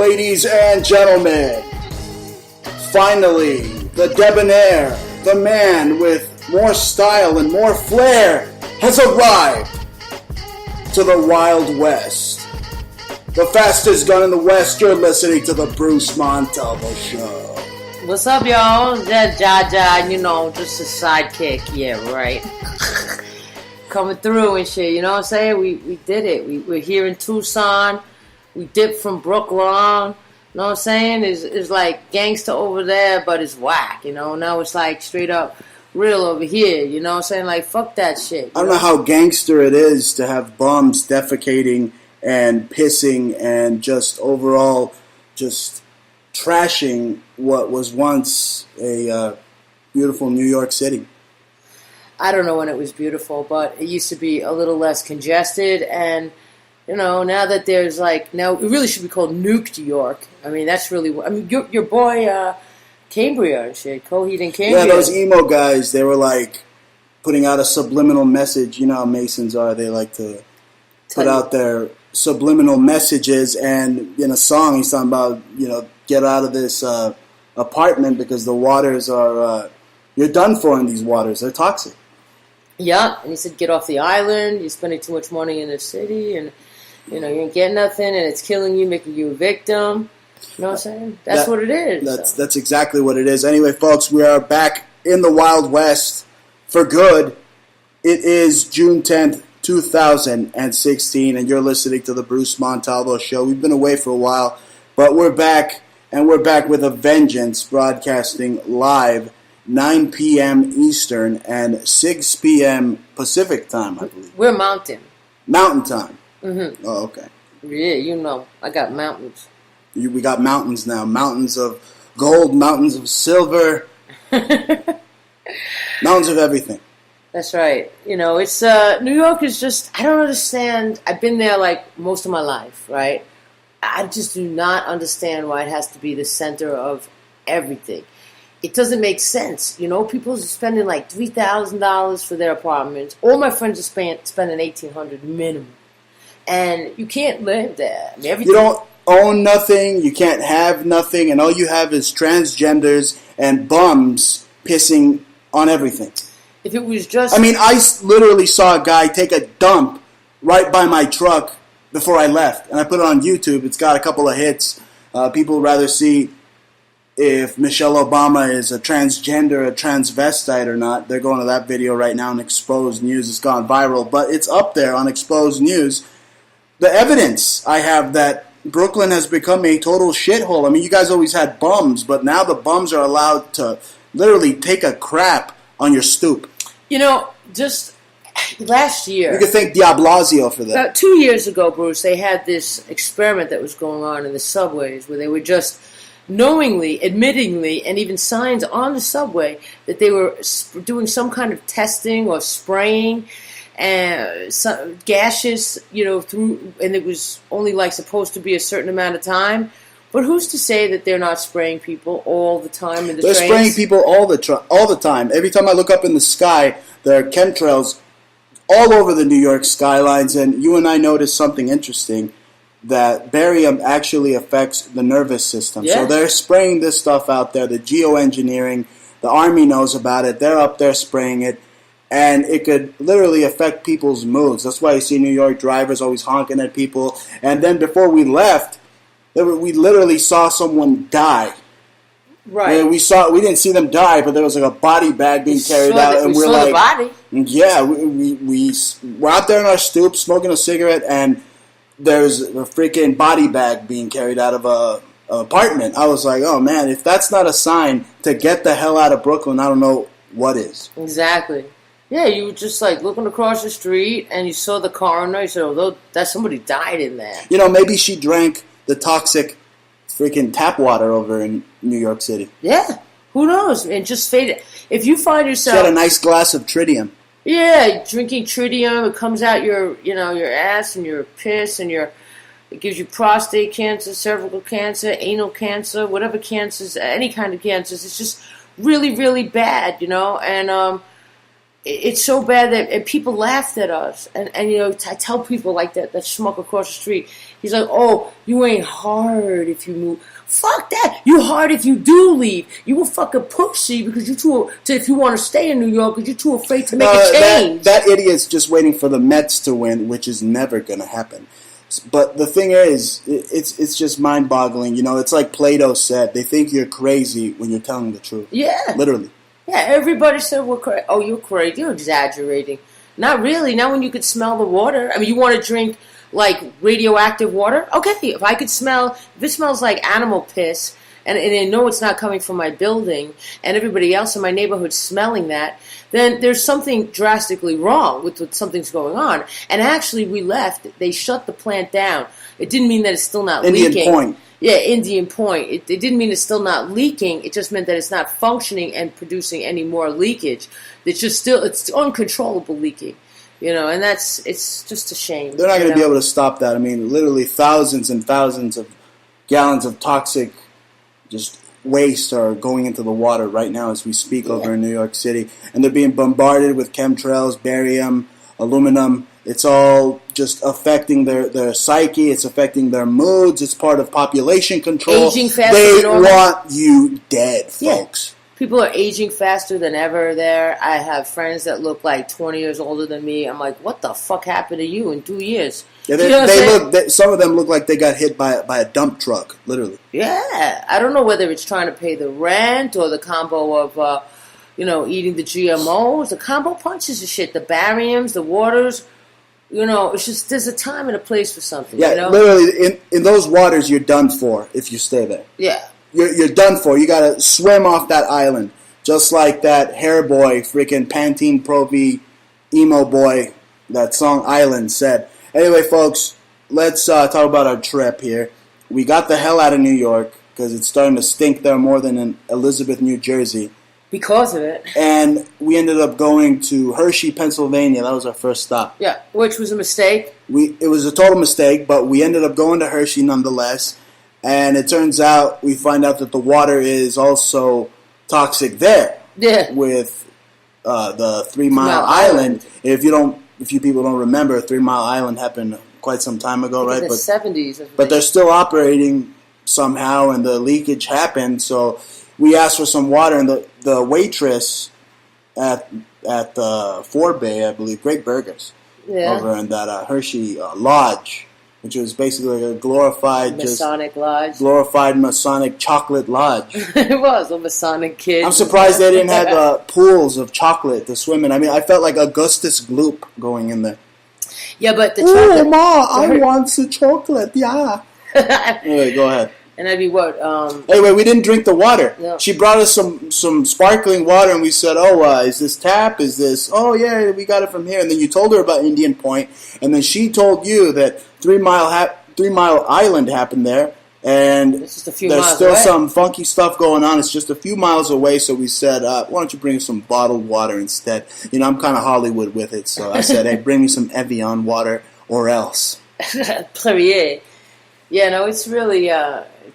Ladies and gentlemen, finally, the debonair, the man with more style and more flair has arrived to the Wild West. The fastest gun in the West, you're listening to the Bruce Montalvo Show. What's up, y'all? That Jaja, just a sidekick. Yeah, right. Coming through and shit, you know what I'm saying? We did it. We're here in Tucson. We dipped from Brooklyn. You know what I'm saying? It's like gangster over there, but it's whack, Now it's like straight up real over here, you know what I'm saying? Like, fuck that shit. I don't know how gangster it is to have bums defecating and pissing and just overall just trashing what was once a beautiful New York City. I don't know when it was beautiful, but it used to be a little less congested, and now that there's now it really should be called Nuke New York. I mean, that's really, your boy Cambria and shit, Coheed and Cambria. Yeah, those emo guys, they were putting out a subliminal message. You know how Masons are, they like to put out their subliminal messages, and in a song he's talking about, get out of this apartment because the waters are, you're done for in these waters, they're toxic. Yeah, and he said get off the island, you're spending too much money in the city, and you ain't getting nothing, and it's killing you, making you a victim. You know what I'm saying? That's what it is. That's exactly what it is. Anyway, folks, we are back in the Wild West for good. It is June 10th, 2016, and you're listening to the Bruce Montalvo Show. We've been away for a while, but we're back, and we're back with a vengeance, broadcasting live 9 p.m. Eastern and 6 p.m. Pacific time, I believe. We're Mountain time. Mm-hmm. Oh, okay. Yeah, I got mountains. We got mountains now. Mountains of gold, mountains of silver, mountains of everything. That's right. It's New York is just, I don't understand. I've been there most of my life, right? I just do not understand why it has to be the center of everything. It doesn't make sense. People are spending $3,000 for their apartments. All my friends are spending $1,800 minimum. And you can't live there. You don't own nothing, you can't have nothing, and all you have is transgenders and bums pissing on everything. If it was just... I literally saw a guy take a dump right by my truck before I left, and I put it on YouTube. It's got a couple of hits. People would rather see if Michelle Obama is a transgender, a transvestite or not. They're going to that video right now on Exposed News. It's gone viral, but it's up there on Exposed News. The evidence I have that Brooklyn has become a total shithole. You guys always had bums, but now the bums are allowed to literally take a crap on your stoop. Just last year... You could thank de Blasio for that. About 2 years ago, Bruce, they had this experiment that was going on in the subways where they were just knowingly, admittingly, and even signs on the subway that they were doing some kind of testing or spraying and gaseous, through, and it was only supposed to be a certain amount of time. But who's to say that they're not spraying people all the time in the trains? They're spraying people all the time. Every time I look up in the sky, there are chemtrails all over the New York skylines, and you and I noticed something interesting, that barium actually affects the nervous system. Yeah. So they're spraying this stuff out there, the geoengineering, the Army knows about it, they're up there spraying it, and it could literally affect people's moods. That's why you see New York drivers always honking at people. And then before we left, we literally saw someone die. Right. And we didn't see them die, but there was a body bag being carried out, and we're the body. Yeah, we're out there in our stoop smoking a cigarette, and there's a freaking body bag being carried out of an apartment. I was like, oh man, if that's not a sign to get the hell out of Brooklyn, I don't know what is. Exactly. Yeah, you were just looking across the street, and you saw the coroner. You said, oh, that somebody died in there. Maybe she drank the toxic freaking tap water over in New York City. Yeah, who knows? And just faded. If you find yourself... She had a nice glass of tritium. Yeah, drinking tritium, it comes out your ass and your piss, and it gives you prostate cancer, cervical cancer, anal cancer, whatever cancers, any kind of cancers. It's just really, really bad, and it's so bad that people laughed at us. And I tell people like that schmuck across the street, He's like, oh, you ain't hard if you move. Fuck that. You hard if you do leave. You a fucking pussy because you if you want to stay in New York because you're too afraid to make a change. That idiot's just waiting for the Mets to win, which is never going to happen. But the thing is, it's just mind-boggling. You know, it's like Plato said. They think you're crazy when you're telling the truth. Yeah. Literally. Yeah, everybody said we're crazy. Oh, you're crazy. You're exaggerating. Not really. Not when you could smell the water. I mean, you want to drink like radioactive water? Okay, if it smells like animal piss, and I know it's not coming from my building, and everybody else in my neighborhood smelling that, then there's something drastically wrong with something's going on. And actually, we left. They shut the plant down. It didn't mean that it's still not leaking. Indian Point. Yeah, Indian Point. It didn't mean it's still not leaking. It just meant that it's not functioning and producing any more leakage. It's uncontrollable leaking. You know, and it's just a shame. They're not going to be able to stop that. I mean, literally thousands and thousands of gallons of toxic just waste are going into the water right now as we speak over in New York City. And they're being bombarded with chemtrails, barium, aluminum. It's all just affecting their psyche. It's affecting their moods. It's part of population control. Aging faster they than normal. want you dead, folks. Yeah. People are aging faster than ever there. I have friends that look like 20 years older than me. I'm like, what the fuck happened to you in 2 years? Yeah, some of them look like they got hit by a dump truck, literally. Yeah. I don't know whether it's trying to pay the rent or the combo of, eating the GMOs. The combo punches the shit. The bariums, the waters. You know, it's just there's a time and a place for something. Yeah, you know? Literally, in those waters, you're done for if you stay there. Yeah. You're done for. You gotta swim off that island, just like that hair boy, freaking Pantene Pro V emo boy. That song "Island" said. Anyway, folks, let's talk about our trip here. We got the hell out of New York because it's starting to stink there more than in Elizabeth, New Jersey. Because of it. And we ended up going to Hershey, Pennsylvania. That was our first stop. Yeah, which was a mistake. It was a total mistake, but we ended up going to Hershey nonetheless. And it turns out, we find out that the water is also toxic there. Yeah. With the 3 Mile Island. If you people don't remember, 3 Mile Island happened quite some time ago, right? In the 70s. But they're still operating somehow, and the leakage happened. So we asked for some water, and the waitress at the Ford Bay, I believe, Great Burgers, over in that Hershey Lodge, which was basically like a glorified Masonic lodge. Glorified Masonic chocolate lodge. It was a Masonic kid. I'm surprised they didn't have pools of chocolate to swim in. I mean, I felt like Augustus Gloop going in there. Yeah, but the chocolate... Oh, Ma, I want some chocolate, yeah. Anyway, go ahead. And that'd be what? Anyway, we didn't drink the water. No. She brought us some sparkling water, and we said, is this tap? Is this... Oh, yeah, we got it from here. And then you told her about Indian Point, and then she told you that 3 Mile Island happened there, and it's just a few there's miles still away. some funky stuff going on. It's just a few miles away, so we said, why don't you bring us some bottled water instead? You know, I'm kind of Hollywood with it, so I said, hey, bring me some Evian water or else. Premier. Yeah, no, it's really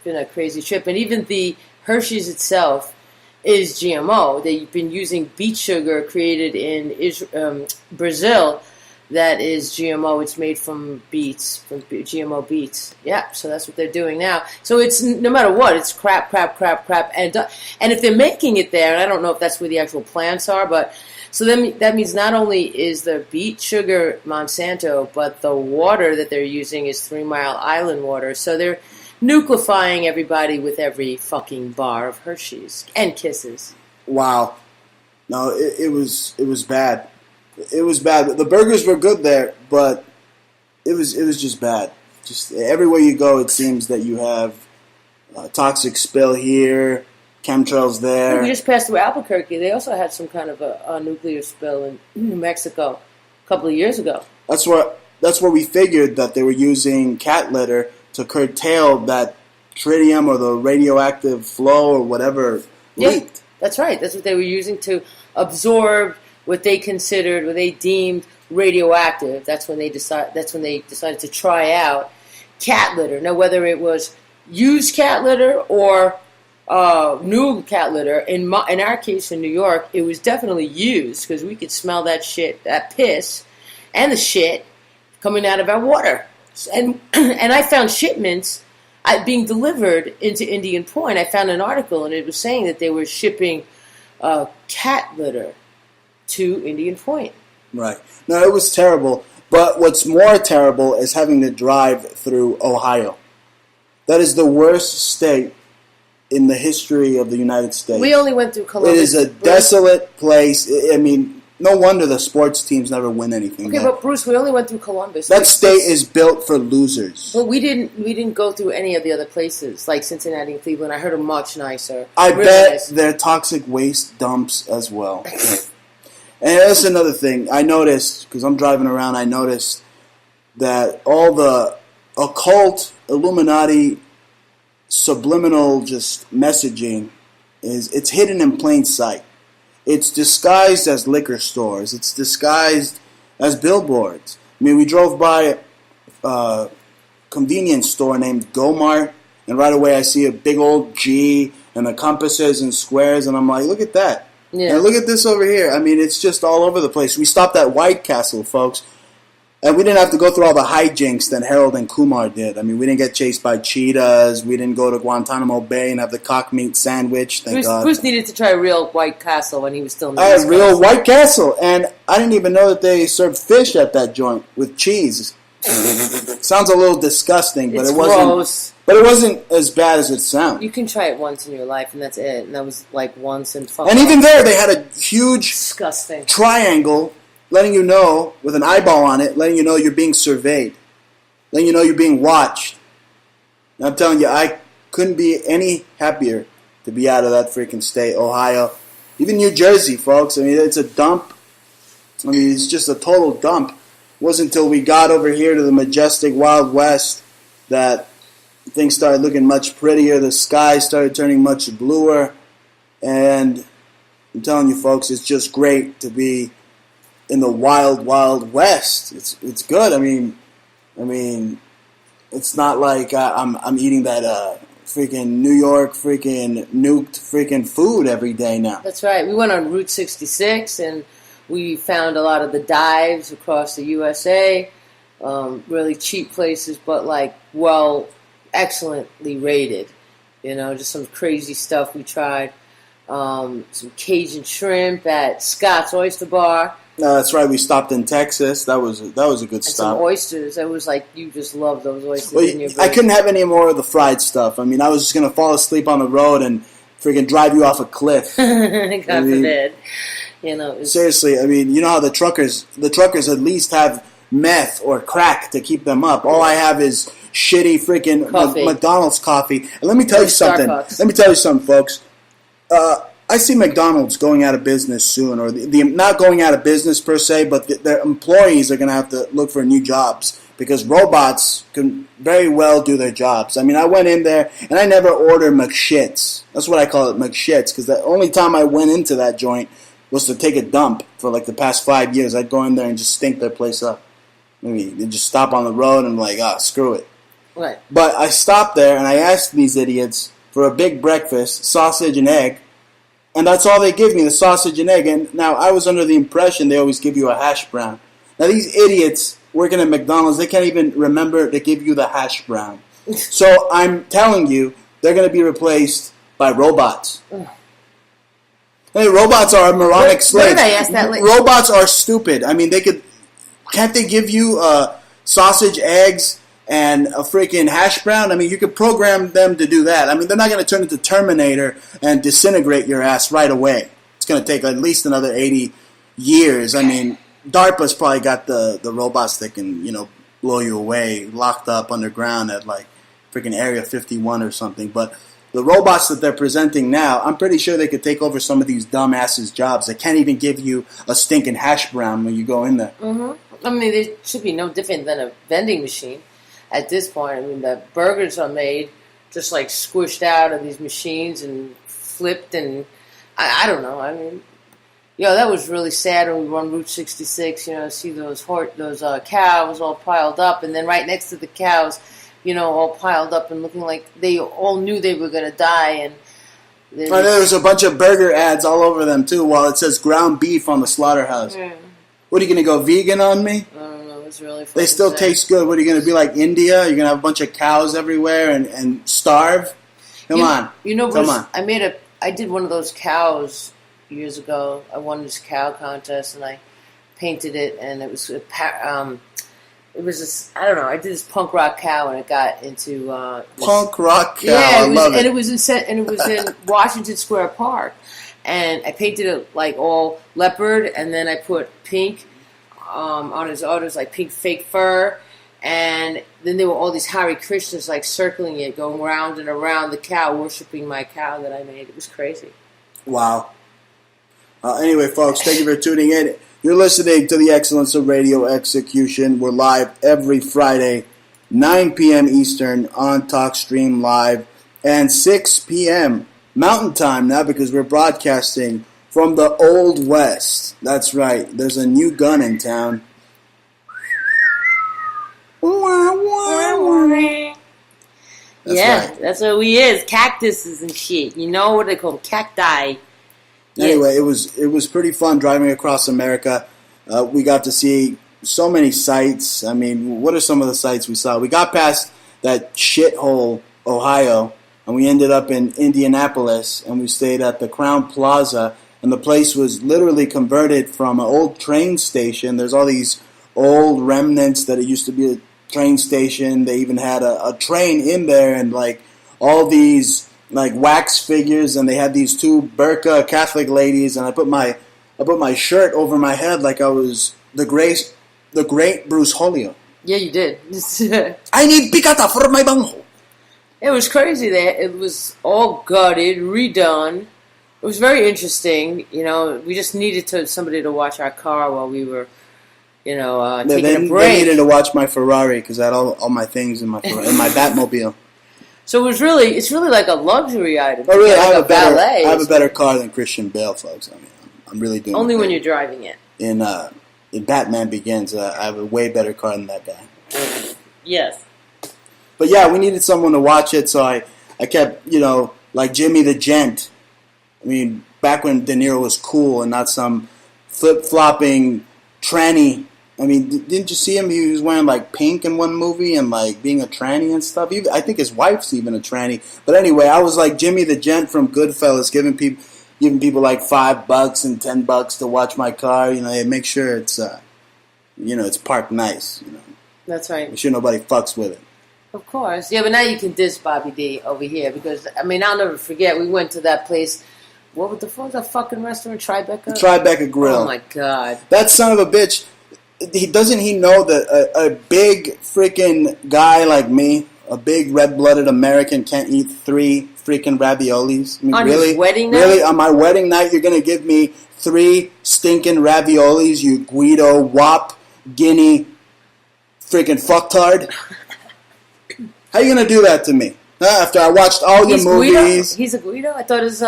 been a crazy trip. And even the Hershey's itself is GMO. They've been using beet sugar created in Brazil that is GMO. It's made from beets, from GMO beets. Yeah, so that's what they're doing now. So it's, no matter what, it's crap. And if they're making it there, and I don't know if that's where the actual plants are, but so then that means not only is the beet sugar Monsanto, but the water that they're using is 3 Mile Island water. So they're nucleifying everybody with every fucking bar of Hershey's and Kisses. Wow. No, it was bad. It was bad. The burgers were good there, but it was just bad. Just everywhere you go, it seems that you have toxic spill here, chemtrails there. We just passed through Albuquerque. They also had some kind of a nuclear spill in New Mexico a couple of years ago. That's where we figured that they were using cat litter to curtail that tritium or the radioactive flow or whatever leaked. That's right. That's what they were using to absorb what they deemed radioactive. That's when they decided to try out cat litter. Now, whether it was used cat litter or new cat litter, in our case in New York, it was definitely used because we could smell that shit, that piss, and the shit coming out of our water. And I found shipments being delivered into Indian Point. I found an article, and it was saying that they were shipping cat litter to Indian Point. Right. No, it was terrible. But what's more terrible is having to drive through Ohio. That is the worst state in the history of the United States. We only went through Columbus. It is a desolate place. I mean, no wonder the sports teams never win anything. Okay, but Bruce, we only went through Columbus. That state is built for losers. Well, we didn't go through any of the other places like Cincinnati and Cleveland. I heard are much nicer. I really bet nice. they're toxic waste dumps as well. And that's another thing I noticed because I'm driving around. I noticed that all the occult Illuminati subliminal just messaging it's hidden in plain sight. It's disguised as liquor stores. It's disguised as billboards. I mean, we drove by a convenience store named Go-Mart, and right away I see a big old G and the compasses and squares, and I'm like, look at that. Yeah. And look at this over here. I mean, it's just all over the place. We stopped at White Castle, folks, and we didn't have to go through all the hijinks that Harold and Kumar did. I mean, we didn't get chased by cheetahs. We didn't go to Guantanamo Bay and have the cock meat sandwich. Thank God. Bruce needed to try a real White Castle when he was still in the I East had real Coast. White Castle, and I didn't even know that they served fish at that joint with cheese. Sounds a little disgusting, but It's it wasn't. gross. But it wasn't as bad as it sounded. You can try it once in your life, and that's it. And that was like once and fuck And off. even there, they had a huge Disgusting. triangle letting you know, with an eyeball on it, letting you know you're being surveyed, letting you know you're being watched. And I'm telling you, I couldn't be any happier to be out of that freaking state, Ohio. Even New Jersey, folks. I mean, it's a dump. I mean, it's just a total dump. It wasn't until we got over here to the majestic Wild West that things started looking much prettier. The sky started turning much bluer. And I'm telling you, folks, it's just great to be in the wild, wild West. It's good. I mean, it's not like I'm eating that freaking New York freaking nuked freaking food every day now. That's right. We went on Route 66, and we found a lot of the dives across the USA. Really cheap places, but excellently rated. You know, just some crazy stuff we tried. Some Cajun shrimp at Scott's Oyster Bar. No, that's right. We stopped in Texas. That was a good And stop. some oysters. It was like you just love those oysters Well, in your I couldn't have any more of the fried stuff. I mean, I was just gonna fall asleep on the road and freaking drive you off a cliff. God forbid. You know, Seriously, I mean, you know how the truckers at least have meth or crack to keep them up. All I have is shitty freaking Coffee. McDonald's coffee. And let me tell you something. Starbucks. Let me tell you something, folks. I see McDonald's going out of business soon, or the not going out of business per se, but their employees are going to have to look for new jobs because robots can very well do their jobs. I mean, I went in there and I never ordered McShits. That's what I call it, McShits, because the only time I went into that joint was to take a dump for like the past 5 years. I'd go in there and just stink their place up. I mean, they just stop on the road and I'm like, screw it. right. But I stopped there and I asked these idiots for a big breakfast, sausage and egg, and that's all they give me, the sausage and egg. And now I was under the impression they always give you a hash brown. Now these idiots working at McDonald's, they can't even remember to give you the hash brown. So I'm telling you, they're going to be replaced by robots. Hey, robots are moronic slaves. Where did I ask that? Robots are stupid. I mean, can't they give you sausage, eggs, and a freaking hash brown? I mean, you could program them to do that. I mean, they're not going to turn into Terminator and disintegrate your ass right away. It's going to take at least another 80 years. I mean, DARPA's probably got the robots that can, blow you away, locked up underground at like freaking Area 51 or something. But the robots that they're presenting now, I'm pretty sure they could take over some of these dumbasses' jobs. They can't even give you a stinking hash brown when you go in there. Mm-hmm. I mean, it should be no different than a vending machine at this point. I mean, the burgers are made just like squished out of these machines and flipped, and I don't know. I mean, that was really sad when we were on Route 66. See those cows all piled up, and then right next to the cows, all piled up and looking like they all knew they were going to die. And there's a bunch of burger ads all over them too, while it says ground beef on the slaughterhouse. Yeah. What, are you going to go vegan on me? I don't know. was really fun. They still taste good. What are you going to be like India? You're going to have a bunch of cows everywhere and starve? Come on. You know, Come on. I did one of those cows years ago. I won this cow contest, and I painted it, and it was this, I don't know. I did this punk rock cow, and it got into punk rock cow. Yeah, I love it. And it was in Washington Square Park, and I painted it like all leopard, and then I put pink on his others, like pink fake fur, and then there were all these Hare Krishnas like circling it, going round and around the cow, worshiping my cow that I made. It was crazy. Wow. Anyway, folks, thank you for tuning in. You're listening to the Excellence of Radio Execution. We're live every Friday, 9 p.m. Eastern on TalkStream Live, and 6 p.m. Mountain Time now because we're broadcasting from the Old West. That's right. There's a new gun in town. That's what we is. Cactuses and shit. You know what they call them? Cacti. Anyway, it was pretty fun driving across America. We got to see so many sights. I mean, what are some of the sights we saw? We got past that shithole, Ohio, and we ended up in Indianapolis, and we stayed at the Crown Plaza, and the place was literally converted from an old train station. There's all these old remnants that it used to be a train station. They even had a train in there, and like all these like wax figures, and they had these two burqa Catholic ladies, and I put my shirt over my head like I was the great Bruce Holio. Yeah, you did. I need picata for my banjo. It was crazy there. It was all gutted, redone. It was very interesting. You know, we just needed somebody to watch our car while we were, taking a break. They needed to watch my Ferrari because I had all my things in my Batmobile. So it's really like a luxury item. I have a better car than Christian Bale, folks. I mean, I'm really doing only when you're driving it. In Batman Begins, I have a way better car than that guy. Yes. But yeah, we needed someone to watch it, so I kept, like Jimmy the Gent. I mean, back when De Niro was cool and not some flip-flopping tranny. I mean, didn't you see him? He was wearing, like, pink in one movie and, like, being a tranny and stuff. I think his wife's even a tranny. But anyway, I was like Jimmy the Gent from Goodfellas, giving people like $5 and $10 to watch my car. Make sure it's, it's parked nice. That's right. Make sure nobody fucks with it. Of course. Yeah, but now you can diss Bobby D over here because, I mean, I'll never forget. We went to that place. What the fuck was that fucking restaurant? Tribeca Grill. Oh, my God. That son of a bitch. Doesn't he know that a big freaking guy like me, a big red-blooded American, can't eat 3 freaking raviolis? I mean, on really, his wedding night? Really, on my wedding night, you're gonna give me 3 stinking raviolis, you Guido Wop Guinea freaking fucktard? How you gonna do that to me? After I watched all your movies. He's a Guido? I thought his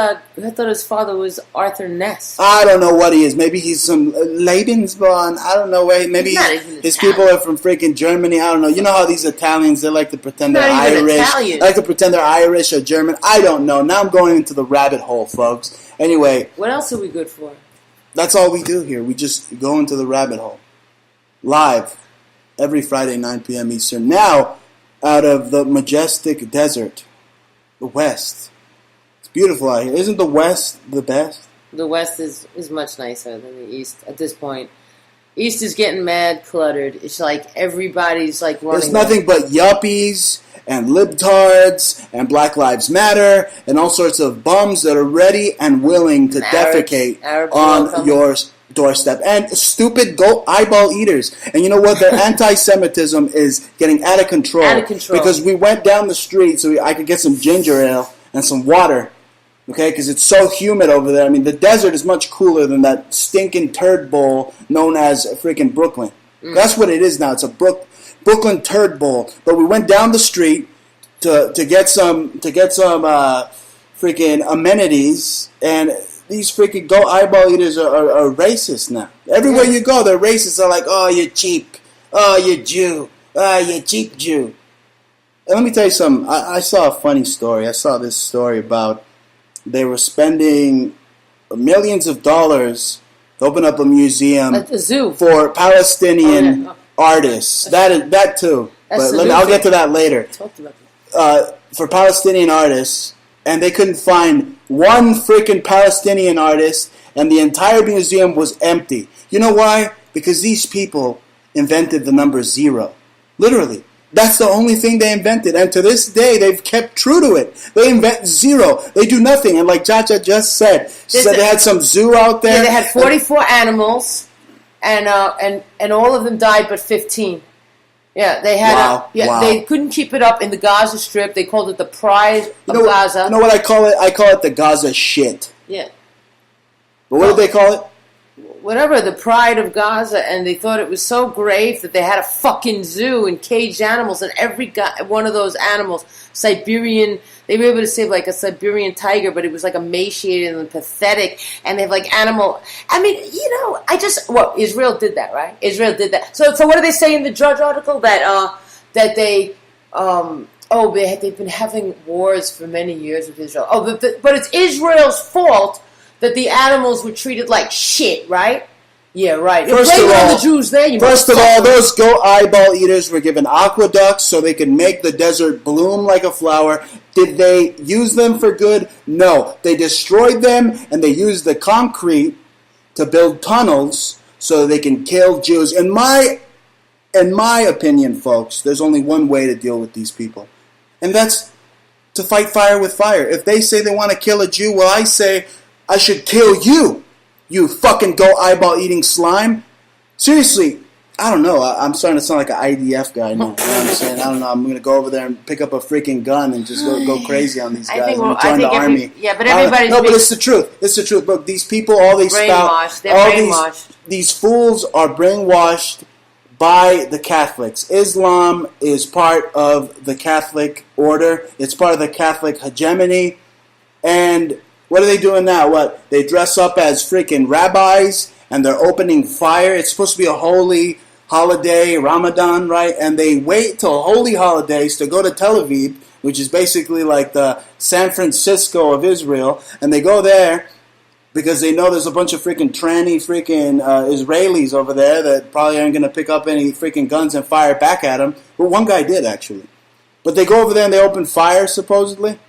father was Arthur Ness. I don't know what he is. Maybe he's some Lebensborn. I don't know where. Maybe his people are from freaking Germany. I don't know. You know how these Italians, they like to pretend they're Irish. They like to pretend they're Irish or German. I don't know. Now I'm going into the rabbit hole, folks. Anyway. What else are we good for? That's all we do here. We just go into the rabbit hole. Live. Every Friday, 9 p.m. Eastern. Now, out of the majestic desert, the West. It's beautiful out here. Isn't the West the best? The West is much nicer than the East at this point. East is getting mad cluttered. It's like everybody's like running. There's nothing but yuppies and libtards and Black Lives Matter and all sorts of bums that are ready and willing to defecate on your doorstep, and stupid goat eyeball eaters. And you know what? Their anti-Semitism is getting out of control. Because we went down the street so I could get some ginger ale and some water, okay? Because it's so humid over there. I mean, the desert is much cooler than that stinking turd bowl known as freaking Brooklyn. That's what it is now. It's a Brooklyn turd bowl. But we went down the street to get some freaking amenities, and these freaking goat eyeball eaters are racist now. Everywhere you go, they're racist. They're like, oh, you're cheap. Oh, you're Jew. Oh, you're cheap Jew. And let me tell you something. I saw a funny story. I saw this story about they were spending millions of dollars to open up a museum at the zoo for Palestinian artists. That too. That's But I'll get to that later. Talked about that. For Palestinian artists, and they couldn't find one freaking Palestinian artist, and the entire museum was empty. You know why? Because these people invented the number 0. Literally. That's the only thing they invented. And to this day, they've kept true to it. They invent 0. They do nothing. And like Jaja just said, she said they had some zoo out there. Yeah, they had 44 animals, and all of them died but 15. Yeah, they had. Wow. They couldn't keep it up in the Gaza Strip. They called it the Pride of Gaza. You know what I call it? I call it the Gaza shit. Yeah. But what did they call it? Whatever, the Pride of Gaza, and they thought it was so grave that they had a fucking zoo and caged animals, and every one of those animals, Siberian, they were able to save like a Siberian tiger, but it was like emaciated and pathetic, and they have like animal, I mean, Israel did that, right? Israel did that. So what do they say in the Judge article? That they've been having wars for many years with Israel. Oh, but it's Israel's fault that the animals were treated like shit, right? Yeah, right. First of all, the Jews there, those goat eyeball eaters were given aqueducts so they could make the desert bloom like a flower. Did they use them for good? No. They destroyed them, and they used the concrete to build tunnels so they can kill Jews. In my opinion, folks, there's only one way to deal with these people, and that's to fight fire with fire. If they say they want to kill a Jew, well, I say I should kill you, you fucking goat eyeball eating slime. Seriously, I don't know. I'm starting to sound like an IDF guy now. You know what I'm saying? I don't know. I'm going to go over there and pick up a freaking gun and just go crazy on these guys. I'm join the army. But everybody's but it's the truth. It's the truth. Look, these people, all these brainwashed. They're brainwashed. These fools are brainwashed by the Catholics. Islam is part of the Catholic order. It's part of the Catholic hegemony. And what are they doing now? What? They dress up as freaking rabbis and they're opening fire. It's supposed to be a holy holiday, Ramadan, right? And they wait till holy holidays to go to Tel Aviv, which is basically like the San Francisco of Israel. And they go there because they know there's a bunch of freaking tranny freaking Israelis over there that probably aren't going to pick up any freaking guns and fire back at them. But one guy did, actually. But they go over there and they open fire, supposedly.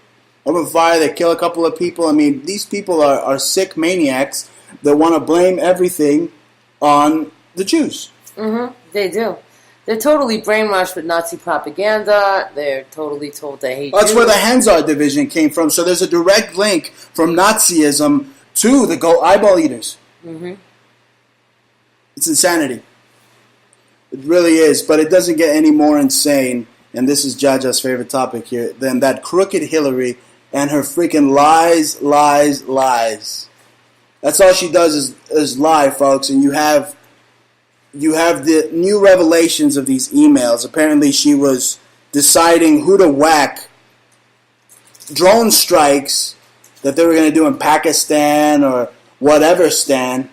Open fire, they kill a couple of people. I mean, these people are sick maniacs that want to blame everything on the Jews. Mm-hmm. They do. They're totally brainwashed with Nazi propaganda. They're totally told they hate Jews. That's where the Hanzar division came from. So there's a direct link from Nazism to the goat eyeball eaters. Mm-hmm. It's insanity. It really is. But it doesn't get any more insane, and this is Jaja's favorite topic here, than that crooked Hillary and her freaking lies. That's all she does is lie, folks. And you have the new revelations of these emails. Apparently she was deciding who to whack drone strikes that they were going to do in Pakistan or whatever stan.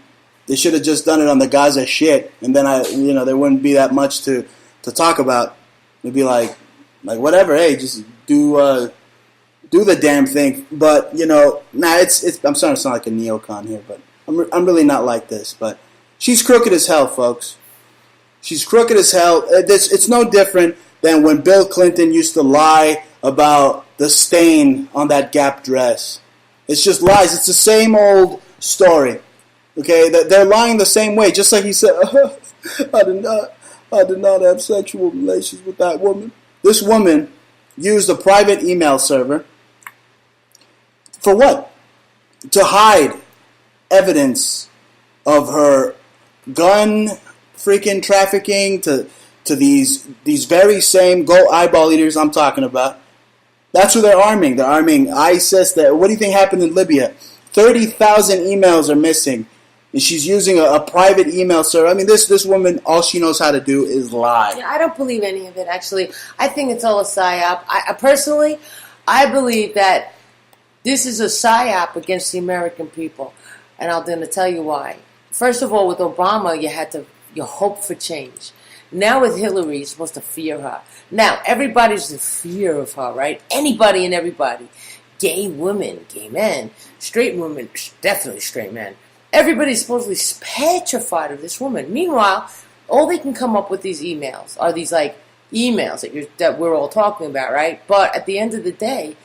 They should have just done it on the Gaza shit, and then there wouldn't be that much to talk about. It'd be like whatever. Hey, just do the damn thing. But it's. I'm starting to sound like a neocon here, but I'm really not like this. But she's crooked as hell, folks. She's crooked as hell. It's no different than when Bill Clinton used to lie about the stain on that Gap dress. It's just lies. It's the same old story. Okay, they're lying the same way. Just like he said, I did not have sexual relations with that woman. This woman used a private email server for what? To hide evidence of her gun freaking trafficking to these very same goat eyeball eaters I'm talking about. That's who they're arming. They're arming ISIS. What do you think happened in Libya? 30,000 emails are missing. And she's using a private email server. I mean, this woman, all she knows how to do is lie. Yeah, I don't believe any of it, actually. I think it's all a psyop. Personally, I believe that this is a psyop against the American people. And I'm going to tell you why. First of all, with Obama, you hope for change. Now with Hillary, you're supposed to fear her. Now, everybody's in fear of her, right? Anybody and everybody. Gay women, gay men, straight women, definitely straight men. Everybody's supposedly petrified of this woman. Meanwhile, all they can come up with these emails are these like emails that we're all talking about, right? But at the end of the day,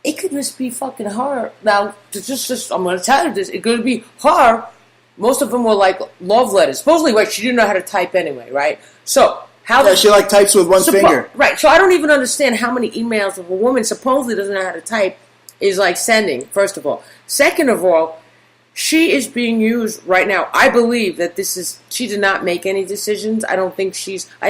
it could just be fucking her. Now, just I'm going to tell you this. It could be her. Most of them were like love letters. Supposedly, right? She didn't know how to type anyway, right? So how? She like types with one finger. Right. So I don't even understand how many emails of a woman supposedly doesn't know how to type is like sending. First of all, second of all, she is being used right now. I believe that she did not make any decisions. I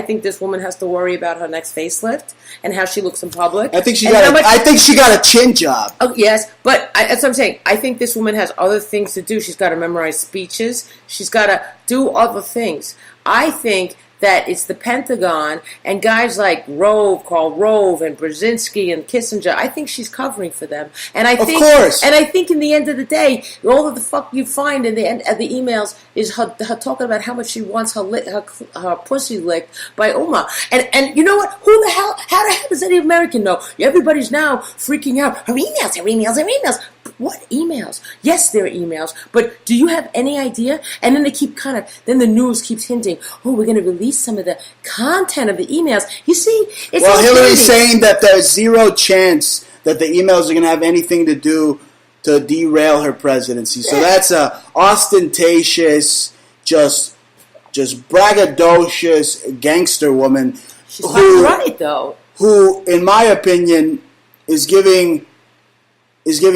think this woman has to worry about her next facelift and how she looks in public. I think she got a chin job. Oh, yes, but that's what I'm saying. I think this woman has other things to do. She's got to memorize speeches. She's got to do other things. I think that it's the Pentagon and guys like Carl Rove and Brzezinski and Kissinger. I think she's covering for them. And I think, of course. And I think in the end of the day, all of the fuck you find in the end of the emails is her talking about how much she wants her pussy licked by Uma. And you know what? How the hell does any American know? Everybody's now freaking out. Her emails. What emails? Yes, there are emails, but do you have any idea? And then then the news keeps hinting, we're going to release some of the content of the emails. You see, it's Hillary's saying that there's zero chance that the emails are going to have anything to do to derail her presidency. So that's a ostentatious, just braggadocious gangster woman. She's right, though. Who, in my opinion, is giving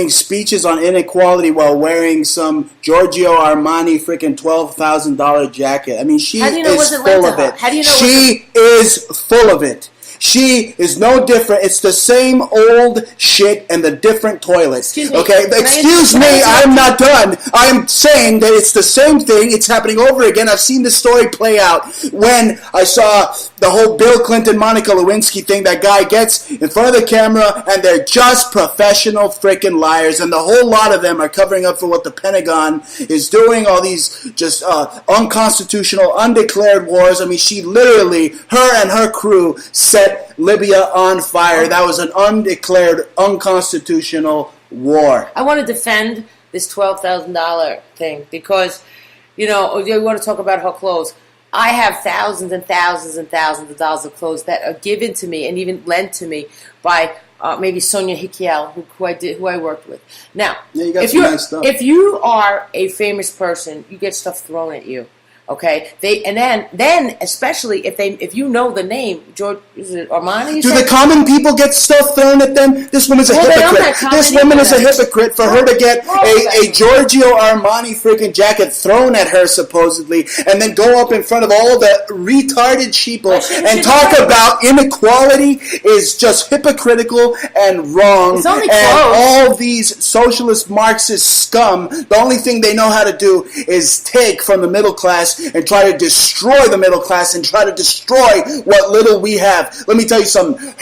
speeches on inequality while wearing some Giorgio Armani freaking $12,000 jacket. I mean, she is full of it. How do you know she is full of it. She is no different. It's the same old shit and the different toilets. Excuse me. Okay? Excuse me, I'm not done. I'm saying that it's the same thing. It's happening over again. I've seen the story play out when I saw the whole Bill Clinton, Monica Lewinsky thing. That guy gets in front of the camera and they're just professional freaking liars. And the whole lot of them are covering up for what the Pentagon is doing. All these just unconstitutional, undeclared wars. I mean, she literally, her and her crew set Libya on fire. That was an undeclared, unconstitutional war. I want to defend this $12,000 thing because, you want to talk about her clothes. I have thousands and thousands and thousands of dollars of clothes that are given to me and even lent to me by maybe Sonia Hikiel, who I worked with. Now, if you are a famous person, you get stuff thrown at you. Okay, then especially if you know the name George, is it Armani? Do the common people get stuff thrown at them? This woman's a hypocrite. This woman is a hypocrite for her to get a Giorgio Armani freaking jacket thrown at her supposedly, and then go up in front of all the retarded sheeple and talk about inequality is just hypocritical and wrong. It's only and all these socialist Marxist scum, the only thing they know how to do is take from the middle class and try to destroy the middle class and try to destroy what little we have. Let me tell you something.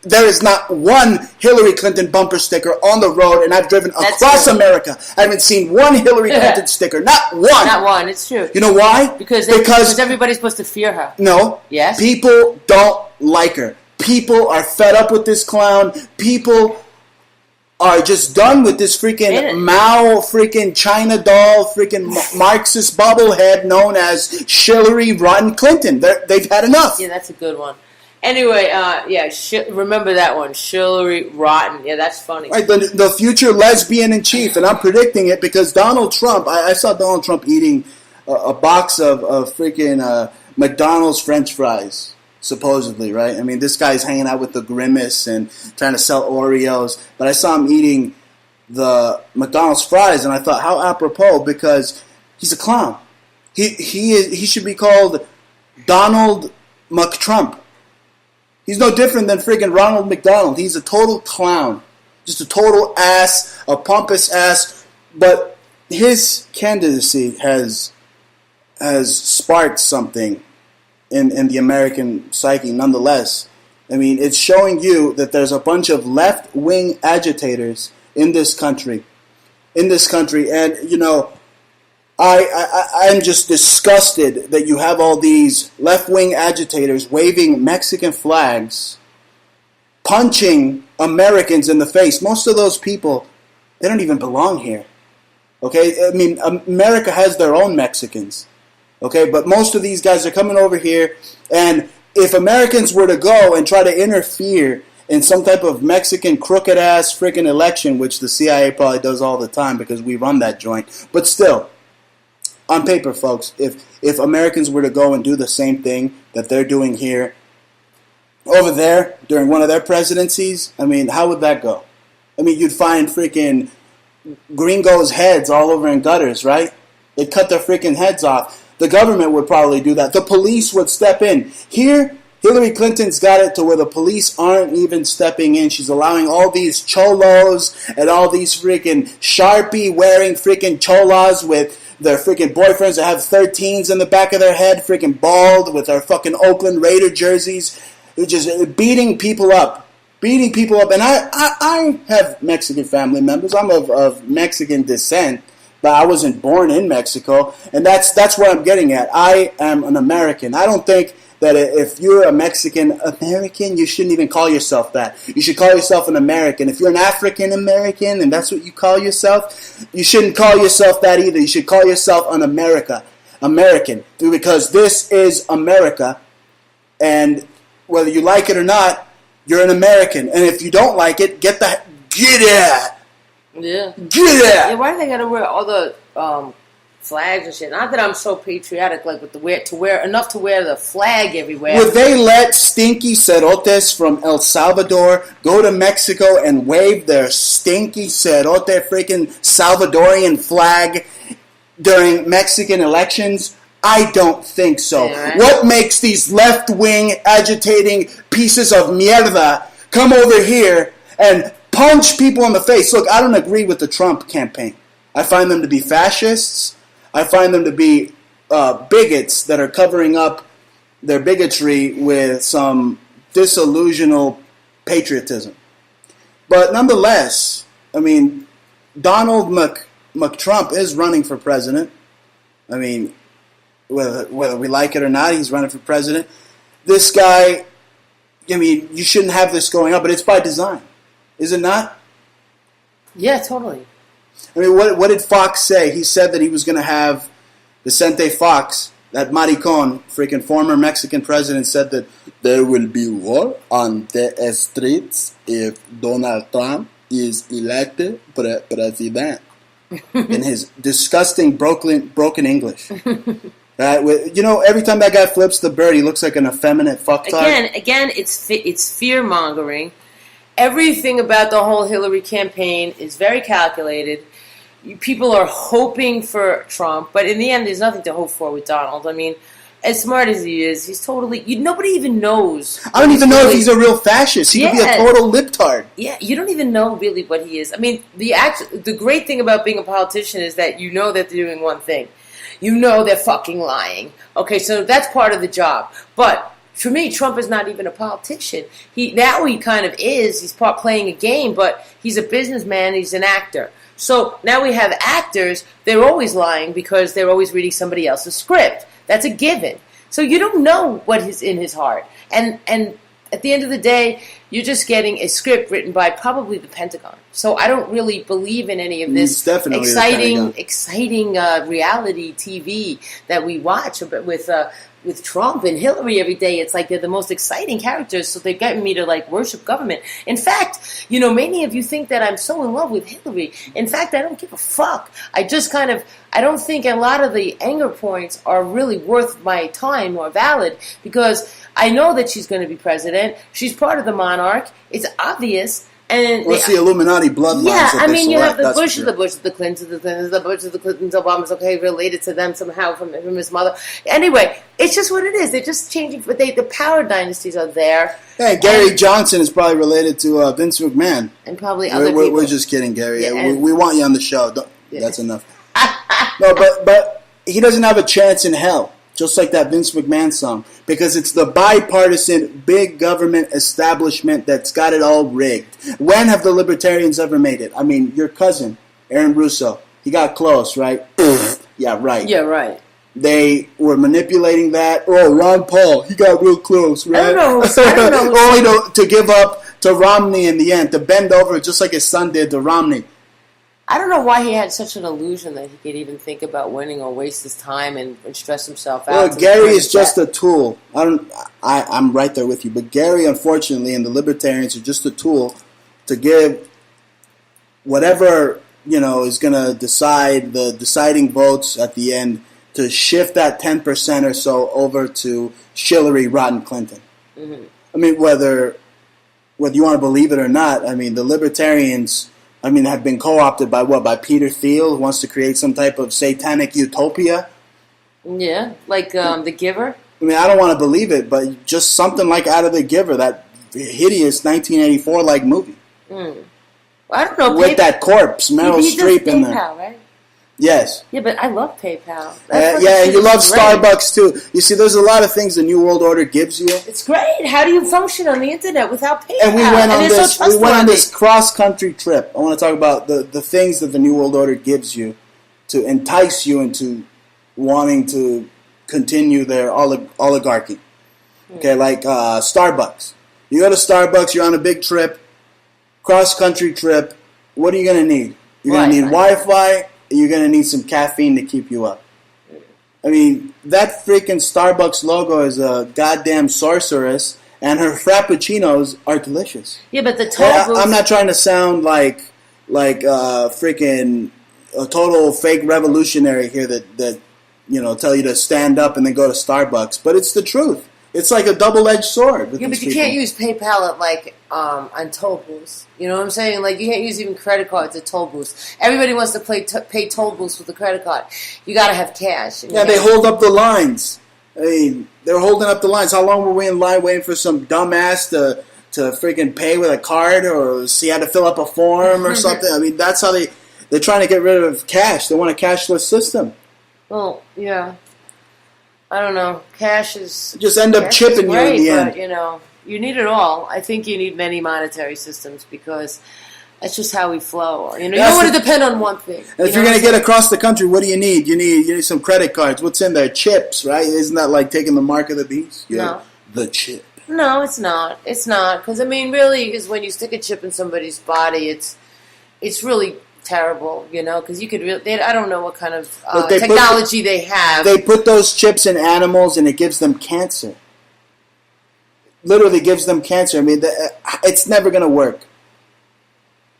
There is not one Hillary Clinton bumper sticker on the road, and I've driven across America. I haven't seen one Hillary Clinton sticker. Not one. Not one. It's true. You know why? Because everybody's supposed to fear her. No. Yes. People don't like her. People are fed up with this clown. People are just done with this freaking Mao freaking China doll freaking Marxist bobblehead known as Shillary Rotten Clinton. They've had enough. Yeah, that's a good one. Anyway, remember that one, Shillary Rotten. Yeah, that's funny. Right, the future lesbian in chief, and I'm predicting it because Donald Trump. I saw Donald Trump eating a box of freaking McDonald's French fries. Supposedly, right? I mean, this guy's hanging out with the Grimace and trying to sell Oreos. But I saw him eating the McDonald's fries, and I thought, how apropos, because he's a clown. He should be called Donald McTrump. He's no different than freaking Ronald McDonald. He's a total clown. Just a total ass, a pompous ass. But his candidacy has sparked something in the American psyche nonetheless. I mein, it's showing you that there's a bunch of left-wing agitators in this country. And, I'm just disgusted that you have all these left-wing agitators waving Mexican flags, punching Americans in the face. Most of those people, they don't even belong here. Okay? I mean, America has their own Mexicans. Okay, but most of these guys are coming over here, and if Americans were to go and try to interfere in some type of Mexican crooked-ass freaking election, which the CIA probably does all the time because we run that joint, but still, on paper, folks, if Americans were to go and do the same thing that they're doing here, over there, during one of their presidencies, I mean, how would that go? I mean, you'd find freaking gringos' heads all over in gutters, right? They'd cut their freaking heads off. The government would probably do that. The police would step in. Here, Hillary Clinton's got it to where the police aren't even stepping in. She's allowing all these cholos and all these freaking Sharpie-wearing freaking cholas with their freaking boyfriends that have 13s in the back of their head, freaking bald, with their fucking Oakland Raider jerseys. They're just beating people up. And I have Mexican family members. I'm of Mexican descent, but I wasn't born in Mexico, and that's where I'm getting at. I am an American. I don't think that if you're a Mexican American, you shouldn't even call yourself that. You should call yourself an American. If you're an African American and that's what you call yourself, you shouldn't call yourself that either. You should call yourself an American, because this is America, and whether you like it or not, you're an American. And if you don't like it, get out. Yeah. Get out. Yeah, why do they gotta wear all the flags and shit? Not that I'm so patriotic, like with to wear enough to wear the flag everywhere. Would they let stinky cerotes from El Salvador go to Mexico and wave their stinky cerote freaking Salvadorian flag during Mexican elections? I don't think so. Yeah, right? What makes these left-wing agitating pieces of mierda come over here and punch people in the face? Look, I don't agree with the Trump campaign. I find them to be fascists. I find them to be bigots that are covering up their bigotry with some disillusional patriotism. But nonetheless, I mean, Donald McTrump is running for president. I mean, whether we like it or not, he's running for president. This guy, I mean, you shouldn't have this going on, but it's by design. Is it not? Yeah, totally. I mean, what did Fox say? He said that he was going to have Vicente Fox, that maricon, freaking former Mexican president, said that there will be war on the streets if Donald Trump is elected president. In his disgusting broken English. You know, every time that guy flips the bird, he looks like an effeminate fucktard. Again, it's fear-mongering. Everything about the whole Hillary campaign is very calculated. People are hoping for Trump, but in the end, there's nothing to hope for with Donald. I mean, as smart as he is, he's totally... nobody even knows. I don't even know if he's a real fascist. He could be a total libtard. Yeah, you don't even know really what he is. I mean, the great thing about being a politician is that you know that they're doing one thing. You know they're fucking lying. Okay, so that's part of the job. But for me, Trump is not even a politician. He kind of is. He's playing a game, but he's a businessman. He's an actor. So now we have actors. They're always lying because they're always reading somebody else's script. That's a given. So you don't know what is in his heart. And at the end of the day, you're just getting a script written by probably the Pentagon. So I don't really believe in any of this exciting reality TV that we watch with Trump and Hillary every day. It's like they're the most exciting characters, so they're getting me to like worship government. In fact, many of you think that I'm so in love with Hillary. In fact, I don't give a fuck. I don't think a lot of the anger points are really worth my time or valid, because I know that she's going to be president. She's part of the monarch. It's obvious. And what's the Illuminati bloodlines? Yeah, I mean, you have the Bushes, the Clintons, the Bushes, the Clintons, Obama's related to them somehow from his mother. Anyway, it's just what it is. They're just changing, but the power dynasties are there. Hey, Gary Johnson is probably related to Vince McMahon. And probably other people. We're just kidding, Gary. Yeah, we want you on the show. That's enough. No, but he doesn't have a chance in hell. Just like that Vince McMahon song. Because it's the bipartisan big government establishment that's got it all rigged. When have the libertarians ever made it? I mean, your cousin, Aaron Russo, he got close, right? Yeah, right. Yeah, right. They were manipulating that. Oh, Ron Paul, he got real close, right? I don't know. Only to give up to Romney in the end, to bend over just like his son did to Romney. I don't know why he had such an illusion that he could even think about winning or waste his time and stress himself out. Well, Gary is just a tool. I'm right there with you. But Gary, unfortunately, and the libertarians are just a tool to give whatever, is going to decide the deciding votes at the end to shift that 10% or so over to Shillary, Rotten Clinton. Mm-hmm. I mean, whether you want to believe it or not, I mean, the libertarians, have been co-opted by what? By Peter Thiel, who wants to create some type of satanic utopia? Yeah, like The Giver? I mean, I don't want to believe it, but just something like out of The Giver, that hideous 1984-like movie. Mm. Well, I don't know. With that corpse, Meryl Streep in there. PayPal, right? Yes. Yeah, but I love PayPal. Yeah, and you love Starbucks too. You see, there's a lot of things the New World Order gives you. It's great. How do you function on the internet without PayPal? And we went on this cross-country trip. I want to talk about the things that the New World Order gives you to entice you into wanting to continue their oligarchy. Okay, like Starbucks. You go to Starbucks, you're on a big trip, cross-country trip. What are you going to need? You're going to need Wi-Fi. You're going to need some caffeine to keep you up. I mean, that freaking Starbucks logo is a goddamn sorceress, and her frappuccinos are delicious. Yeah, but the toll I'm not trying to sound like freaking a total fake revolutionary here that tell you to stand up and then go to Starbucks, but it's the truth. It's like a double-edged sword. Yeah, but you can't use PayPal at on toll booths. You know what I'm saying? Like, you can't use even credit cards at toll booths. Everybody wants to pay toll booths with a credit card. You got to have cash. Yeah, they hold up the lines. I mean, they're holding up the lines. How long were we in line waiting for some dumbass to freaking pay with a card, or he had to fill up a form or something? I mean, that's how they're trying to get rid of cash. They want a cashless system. Well, yeah. I don't know. Cash is... Just end up chipping you in the end. But, you need it all. I think you need many monetary systems because that's just how we flow. You don't want to depend on one thing. And if you're going to get across the country, what do you need? You need some credit cards. What's in there? Chips, right? Isn't that like taking the mark of the beast? No. The chip. No, it's not. It's not. Because, really, is when you stick a chip in somebody's body, it's really... terrible, because you could really... I don't know what kind of technology they have. They put those chips in animals and it gives them cancer. Literally gives them cancer. I mean, it's never going to work.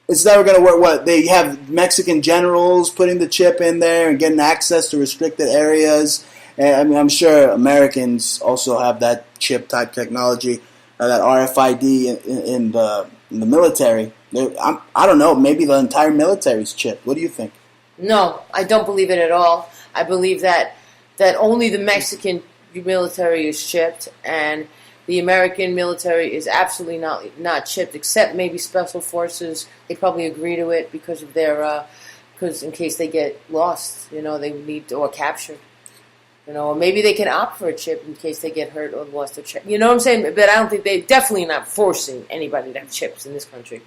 It's never going to work. What? They have Mexican generals putting the chip in there and getting access to restricted areas. And I'm sure Americans also have that chip-type technology, that RFID in the military. I don't know. Maybe the entire military's chipped. What do you think? No, I don't believe it at all. I believe that only the Mexican military is chipped, and the American military is absolutely not chipped, except maybe special forces. They probably agree to it because of their because in case they get lost, they need or captured. Or maybe they can opt for a chip in case they get hurt or lost their chip. You know what I'm saying? But I don't think they're definitely not forcing anybody to have chips in this country.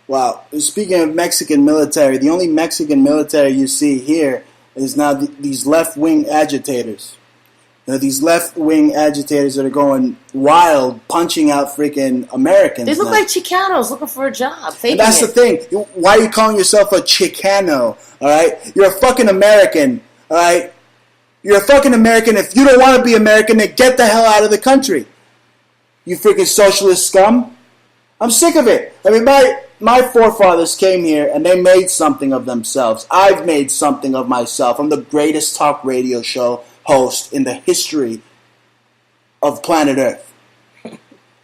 Wow. Speaking of Mexican military, the only Mexican military you see here is now these left-wing agitators. These left-wing agitators that are going wild, punching out freaking Americans. They look like Chicanos looking for a job. And that's the thing. Why are you calling yourself a Chicano? All right? You're a fucking American. All right? You're a fucking American. If you don't want to be American, then get the hell out of the country. You freaking socialist scum. I'm sick of it. I mean, my forefathers came here and they made something of themselves. I've made something of myself. I'm the greatest talk radio show host in the history of planet Earth.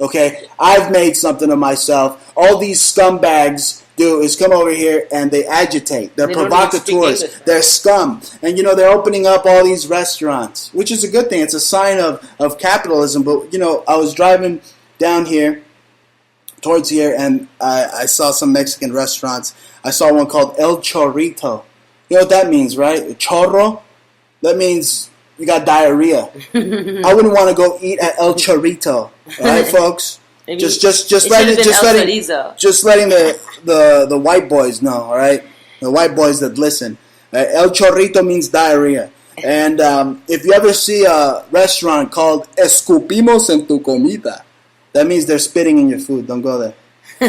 Okay? I've made something of myself. All these scumbags do is come over here and they agitate. They're provocateurs. They're scum. And, they're opening up all these restaurants, which is a good thing. It's a sign of capitalism. But, I was driving down here, towards here, and I saw some Mexican restaurants. I saw one called El Chorrito. You know what that means, right? Chorro? That means you got diarrhea. I wouldn't want to go eat at El Chorrito. All right, folks? Just letting the white boys know, all right? The white boys that listen. El Chorrito means diarrhea. And if you ever see a restaurant called Escupimos en tu comida, that means they're spitting in your food. Don't go there.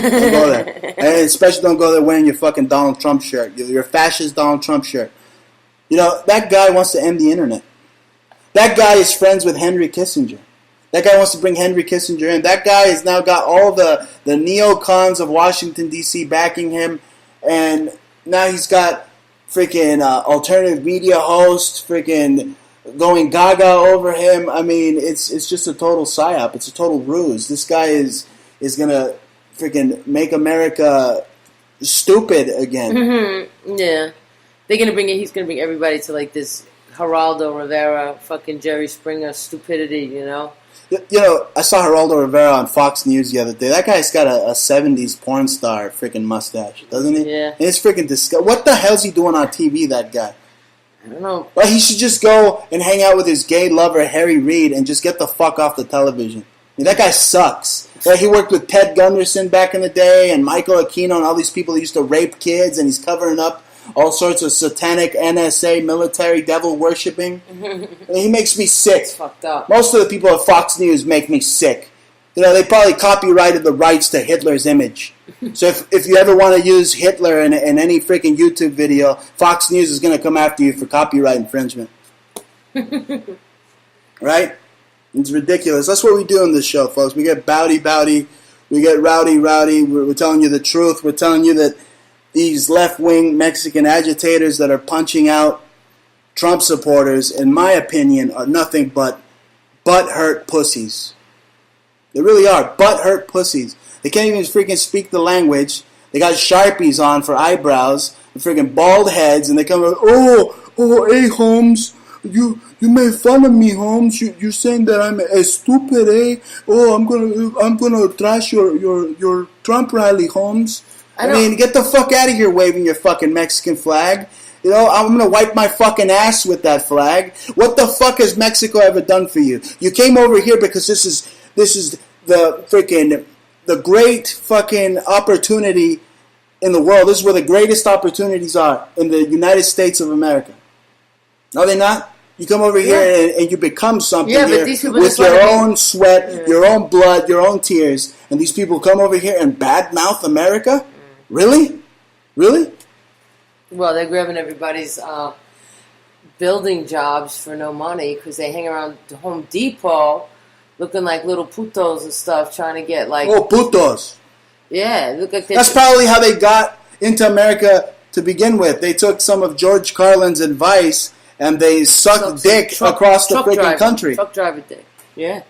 Don't go there. And especially don't go there wearing your fucking Donald Trump shirt. Your fascist Donald Trump shirt. You know, that guy wants to end the internet. That guy is friends with Henry Kissinger. That guy wants to bring Henry Kissinger in. That guy has now got all the neocons of Washington, D.C. backing him. And now he's got freaking alternative media hosts freaking going gaga over him. I mean, it's just a total psyop. It's a total ruse. This guy is going to freaking make America stupid again. Mm-hmm. Yeah. He's going to bring everybody to like this Geraldo Rivera, fucking Jerry Springer stupidity, you know? You know, I saw Geraldo Rivera on Fox News the other day. That guy's got a 70s porn star freaking mustache, doesn't he? Yeah. And it's freaking disgusting. What the hell's he doing on TV, that guy? I don't know. Well, he should just go and hang out with his gay lover, Harry Reid, and just get the fuck off the television. I mean, that guy sucks. Like, he worked with Ted Gunderson back in the day and Michael Aquino and all these people that used to rape kids, and he's covering up all sorts of satanic NSA military devil worshipping. He makes me sick. It's fucked up. Most of the people at Fox News make me sick. You know, they probably copyrighted the rights to Hitler's image. So if you ever want to use Hitler in any freaking YouTube video, Fox News is going to come after you for copyright infringement. Right? It's ridiculous. That's what we do on this show, folks. We get bowdy. We get rowdy. We're telling you the truth. We're telling you that these left-wing Mexican agitators that are punching out Trump supporters, in my opinion, are nothing but butt-hurt pussies. They really are butt-hurt pussies. They can't even freaking speak the language. They got Sharpies on for eyebrows, and freaking bald heads, and they come like, hey, Holmes, you made fun of me, Holmes. You're saying that I'm stupid, eh? Oh, I'm gonna trash your Trump rally, Holmes. I mean, get the fuck out of here waving your fucking Mexican flag. You know, I'm going to wipe my fucking ass with that flag. What the fuck has Mexico ever done for you? You came over here because this is the freaking, the great fucking opportunity in the world. This is where the greatest opportunities are in the United States of America. Are they not? You come over here and you become something here with your own sweat, your own blood, your own tears. And these people come over here and badmouth America? Really? Well, they're grabbing everybody's building jobs for no money because they hang around the Home Depot looking like little putos and stuff, trying to get like... Oh, putos. Yeah, look like that's probably how they got into America to begin with. They took some of George Carlin's advice and they sucked dick across the freaking country. Truck driver dick. Yeah.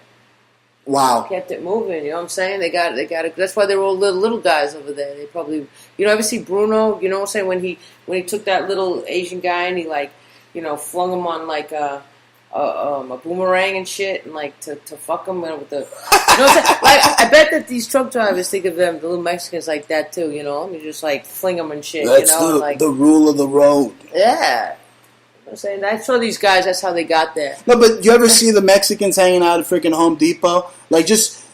Wow. Kept it moving, you know what I'm saying? They got it. That's why they were all little guys over there. They probably, you know, ever see Bruno? You know what I'm saying? When he took that little Asian guy and he like, you know, flung him on like a boomerang and shit, and like to fuck him with the, you know what I'm saying? Like, I bet that these truck drivers think of them, the little Mexicans, like that too. You know, I mean, just like fling them and shit. That's you know, the rule of the road. Yeah. I'm saying, I saw these guys, that's how they got there. No, but you ever see the Mexicans hanging out at freaking Home Depot? Like, just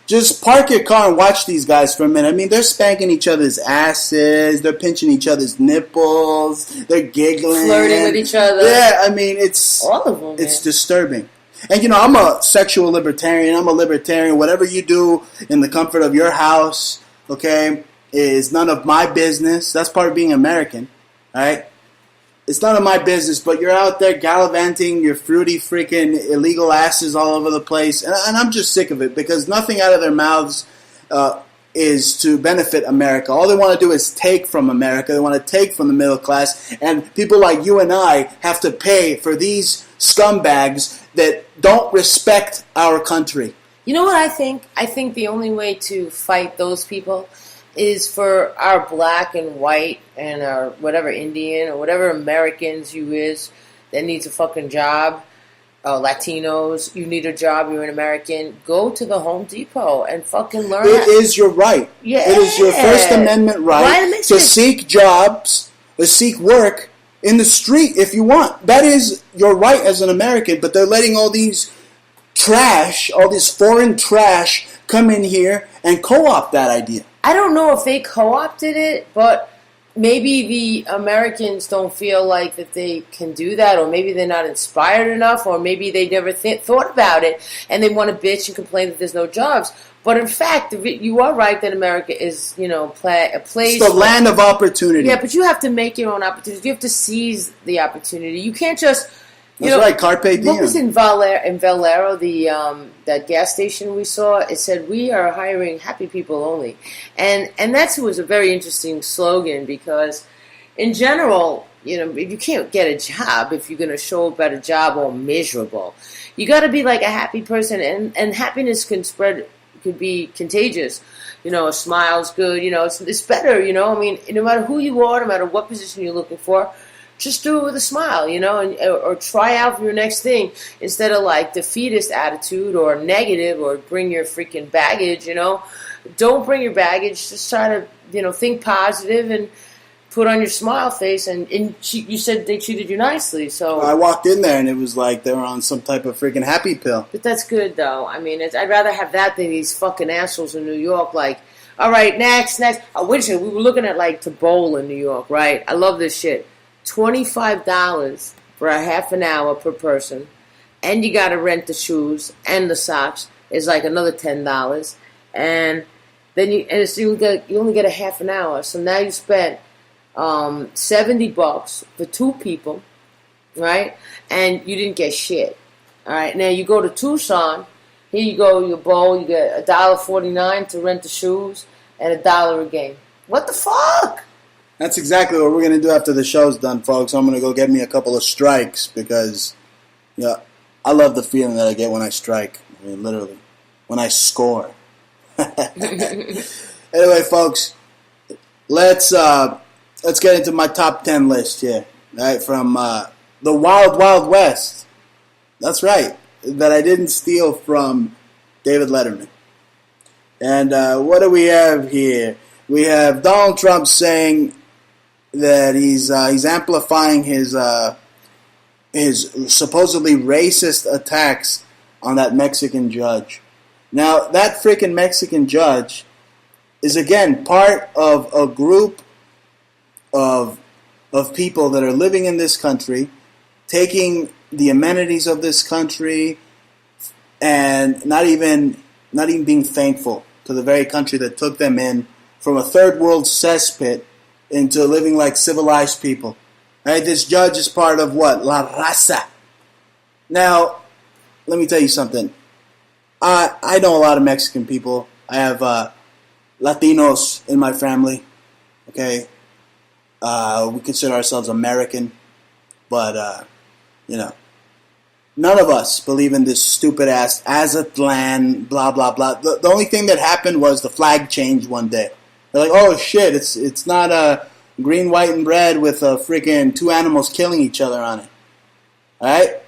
park your car and watch these guys for a minute. I mean, they're spanking each other's asses. They're pinching each other's nipples. They're giggling. Flirting with each other. Yeah, I mean, it's... all of them, it's disturbing. And, you know, I'm a sexual libertarian. I'm a libertarian. Whatever you do in the comfort of your house, okay, is none of my business. That's part of being American, all right? It's none of my business, but you're out there gallivanting your fruity freaking illegal asses all over the place. And I'm just sick of it because nothing out of their mouths is to benefit America. All they want to do is take from America. They want to take from the middle class. And people like you and I have to pay for these scumbags that don't respect our country. You know what I think? I think the only way to fight those people is for our black and white and our whatever Indian or whatever Americans you is that needs a fucking job, Latinos, you need a job, you're an American, go to the Home Depot and fucking learn. It is your right. Yeah. It is your First Amendment right to seek jobs, to seek work in the street if you want. That is your right as an American, but they're letting all these trash, all this foreign trash come in here and co-opt that idea. I don't know if they co-opted it, but maybe the Americans don't feel like that they can do that, or maybe they're not inspired enough, or maybe they never thought about it, and they want to bitch and complain that there's no jobs. But in fact, you are right that America is, a place. It's the land of opportunity. Yeah, but you have to make your own opportunities. You have to seize the opportunity. You can't just. That's right, carpe diem. What was in Valero, that gas station we saw? It said, "We are hiring happy people only," and that was a very interesting slogan, because, in general, you can't get a job if you're going to show up at a job all miserable. You got to be like a happy person, and happiness could be contagious. A smile's good. It's better. I mean, no matter who you are, no matter what position you're looking for. Just do it with a smile, or try out for your next thing instead of like defeatist attitude or negative, or bring your freaking baggage, Don't bring your baggage. Just try to, think positive and put on your smile face. And you said they treated you nicely, so. I walked in there and it was like they were on some type of freaking happy pill. But that's good, though. I mean, I'd rather have that than these fucking assholes in New York, like, all right, next. I wish we were looking at like to bowl in New York, right? I love this shit. $25 for a half an hour per person, and you got to rent the shoes and the socks is like another $10, and then you only get a half an hour. So now you spent $70 for two people, right? And you didn't get shit. All right, now you go to Tucson. Here you go, you bowl. You get $1.49 to rent the shoes and $1 a game. What the fuck? That's exactly what we're going to do after the show's done, folks. I'm going to go get me a couple of strikes because, I love the feeling that I get when I strike. I mean, literally, when I score. Anyway, folks, let's get into my top 10 list here, right? From the Wild Wild West. That's right, that I didn't steal from David Letterman. And what do we have here? We have Donald Trump saying that he's amplifying his supposedly racist attacks on that Mexican judge. Now, that freaking Mexican judge is, again, part of a group of people that are living in this country, taking the amenities of this country, and not even being thankful to the very country that took them in from a third world cesspit into living like civilized people. Right? This judge is part of what? La Raza. Now, let me tell you something. I know a lot of Mexican people. I have Latinos in my family. Okay? We consider ourselves American. But, none of us believe in this stupid-ass Azatlan, blah, blah, blah. The only thing that happened was the flag changed one day. They're like, oh shit, it's not a green, white, and red with a freaking two animals killing each other on it. Alright?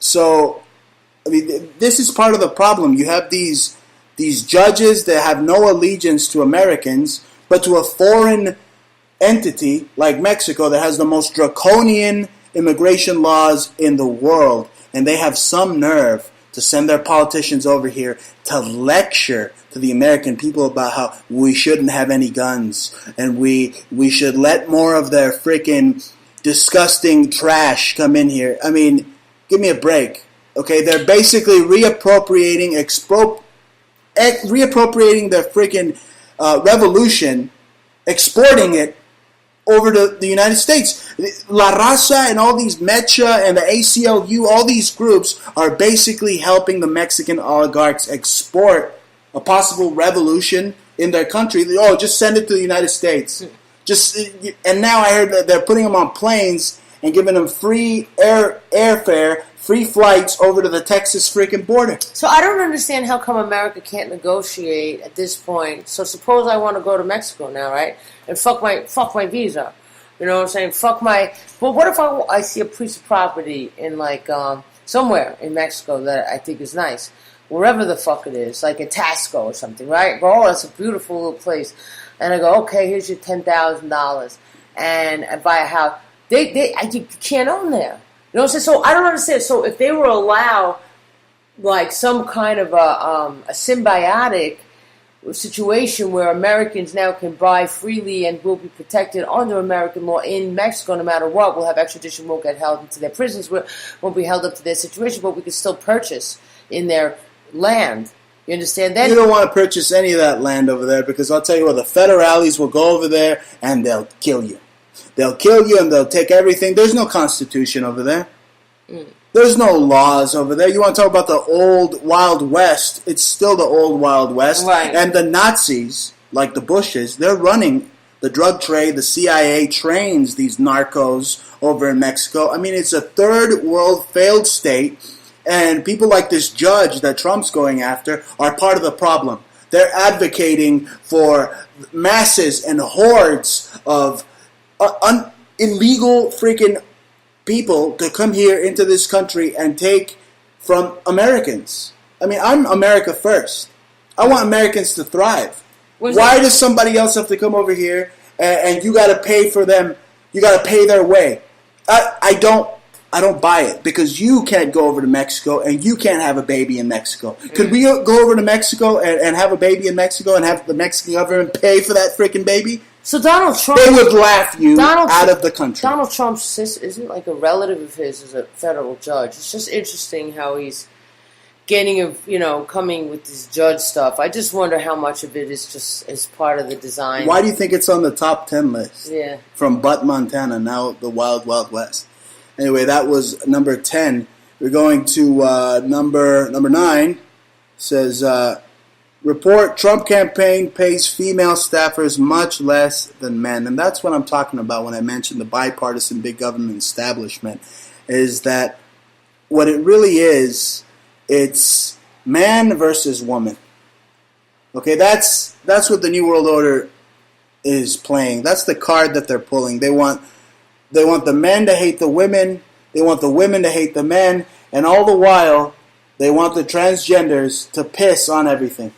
So, I mean, this is part of the problem. You have these judges that have no allegiance to Americans, but to a foreign entity like Mexico that has the most draconian immigration laws in the world. And they have some nerve to send their politicians over here to lecture to the American people about how we shouldn't have any guns and we should let more of their freaking disgusting trash come in here. I mean, give me a break. Okay, they're basically reappropriating their freaking revolution, exporting it over to the United States. La Raza and all these Mecha and the ACLU, all these groups are basically helping the Mexican oligarchs export a possible revolution in their country. Oh, just send it to the United States. And now I heard that they're putting them on planes and giving them free airfare, free flights over to the Texas freaking border. So I don't understand how come America can't negotiate at this point. So suppose I want to go to Mexico now, right? And fuck my visa. You know what I'm saying? But what if I see a piece of property in like somewhere in Mexico that I think is nice, wherever the fuck it is, like in Tasco or something, right? Go, oh, that's a beautiful little place, and I go, okay, here's your $10,000, and I buy a house. You can't own there. You know what I'm saying? So I don't understand. So if they were allowed like some kind of a symbiotic situation where Americans now can buy freely and will be protected under American law in Mexico no matter what. We'll have extradition, won't get held into their prisons, won't be held up to their situation, but we can still purchase in their land. You understand that? You don't want to purchase any of that land over there because I'll tell you what, the federales will go over there and they'll kill you. They'll kill you and they'll take everything. There's no constitution over there. There's no laws over there. You want to talk about the old Wild West? It's still the old Wild West. Right. And the Nazis, like the Bushes, they're running the drug trade. The CIA trains these narcos over in Mexico. I mean, it's a third world failed state. And people like this judge that Trump's going after are part of the problem. They're advocating for masses and hordes of illegal freaking people to come here into this country and take from Americans. I mean, I'm America first. I want Americans to thrive. Why does somebody else have to come over here and you got to pay for them? You got to pay their way. I don't buy it because you can't go over to Mexico and you can't have a baby in Mexico. Could we go over to Mexico and have a baby in Mexico and have the Mexican government pay for that freaking baby? So Donald Trump... They would laugh you out of the country. Donald Trump's sister isn't like a relative of his as a federal judge. It's just interesting how he's coming with this judge stuff. I just wonder how much of it is just as part of the design. Why do you think it's on the top 10 list? Yeah. From Butte, Montana, now the Wild Wild West. Anyway, that was number 10. We're going to number 9. It says, report, Trump campaign pays female staffers much less than men. And that's what I'm talking about when I mentioned the bipartisan big government establishment, is that what it really is, it's man versus woman. Okay, that's what the New World Order is playing. That's the card that they're pulling. They want the men to hate the women. They want the women to hate the men. And all the while, they want the transgenders to piss on everything.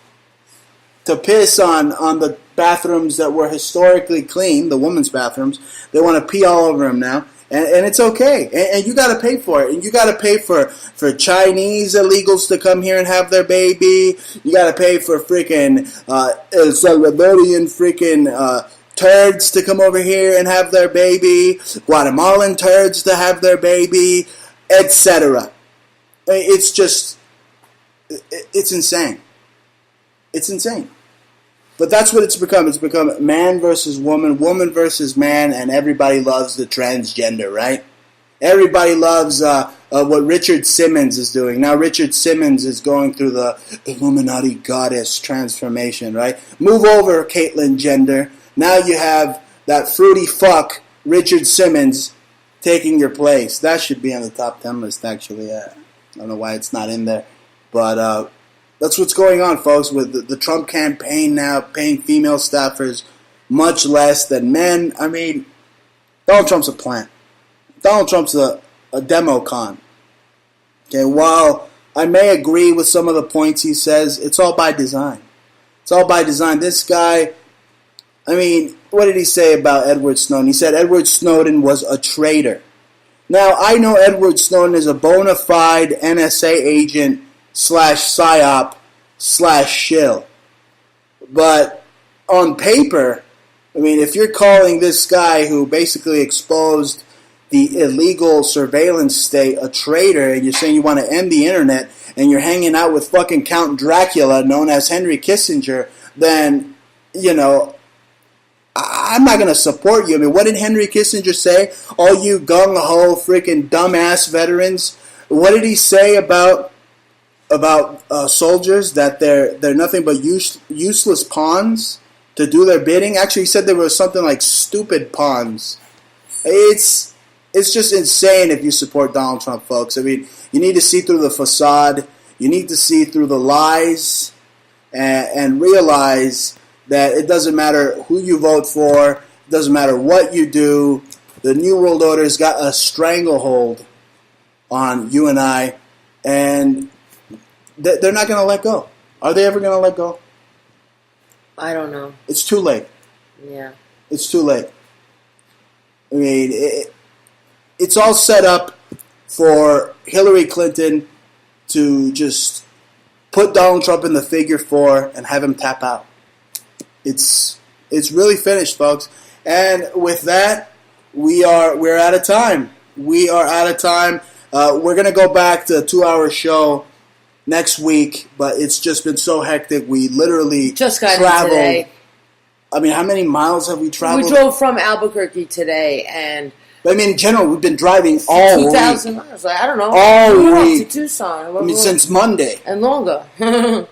To piss on the bathrooms that were historically clean, the women's bathrooms. They want to pee all over them now. And it's okay. And you got to pay for it. And you got to pay for Chinese illegals to come here and have their baby. You got to pay for freaking El Salvadorian freaking... turds to come over here and have their baby, Guatemalan turds to have their baby, etc. It's just, it's insane. It's insane. But that's what it's become. It's become man versus woman, woman versus man, and everybody loves the transgender, right? Everybody loves what Richard Simmons is doing. Now Richard Simmons is going through the Illuminati goddess transformation, right? Move over, Caitlyn Jenner. Now you have that fruity fuck, Richard Simmons, taking your place. That should be on the top 10 list, actually. I don't know why it's not in there. But that's what's going on, folks, with the Trump campaign now paying female staffers much less than men. I mean, Donald Trump's a plant. Donald Trump's a demo con. Okay, while I may agree with some of the points he says, it's all by design. It's all by design. This guy... I mean, what did he say about Edward Snowden? He said Edward Snowden was a traitor. Now, I know Edward Snowden is a bona fide NSA agent / PSYOP / shill. But on paper, I mean, if you're calling this guy who basically exposed the illegal surveillance state a traitor, and you're saying you want to end the internet, and you're hanging out with fucking Count Dracula, known as Henry Kissinger, then, I'm not going to support you. I mean, what did Henry Kissinger say? All you gung-ho freaking dumbass veterans, what did he say about soldiers? That they're nothing but useless pawns to do their bidding? Actually, he said there was something like stupid pawns. It's just insane if you support Donald Trump, folks. I mean, you need to see through the facade. You need to see through the lies and realize that it doesn't matter who you vote for, it doesn't matter what you do, the New World Order has got a stranglehold on you and I, and they're not going to let go. Are they ever going to let go? I don't know. It's too late. Yeah. It's too late. I mean, it's all set up for Hillary Clinton to just put Donald Trump in the figure 4 and have him tap out. it's really finished, folks. And with that, we're out of time. We are out of time. We're gonna go back to a 2-hour show next week, but it's just been so hectic. We literally just got traveled. in today. I mean, how many miles have we traveled? We drove from Albuquerque today, and I mean, in general, we've been driving all 2,000 miles. I don't know. All we went week. up to Tucson. I mean, since Monday. And longer.